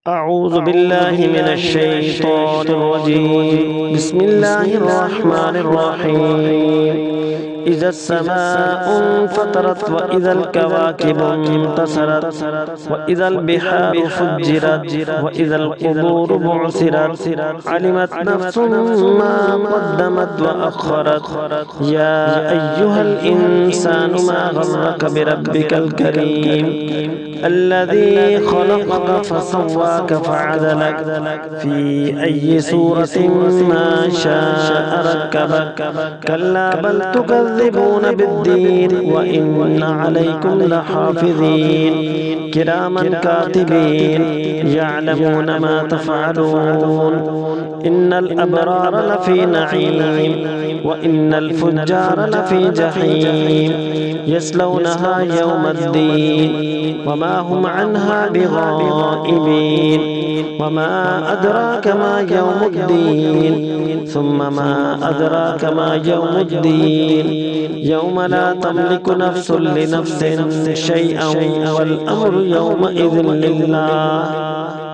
أعوذ بالله من الشيطان الرجيم. بسم الله الرحمن الرحيم. إذا السماء انفطرت وإذا الكواكب انتصرت وإذا البحار فجرت وإذا القبور بعثرت علمت نفس ما قدمت وأخرت. يا أيها الإنسان ما غرك بربك الكريم الذي خلقك فسواك فعدلك في أي صورة ما شاء ركبك. كلا بل تكذبون بالدين وإن عليكم لحافظين كراما كاتبين يعلمون ما تفعلون. إن الأبرار لفي نعيم وإن الفجار لفي جحيم يصلونها يوم الدين وما هم عنها بغائبين. وما أدراك ما يوم الدين ثم ما أدراك ما يوم الدين يوم لا تملك نفس لنفس شيئا والأمر يومئذ لله.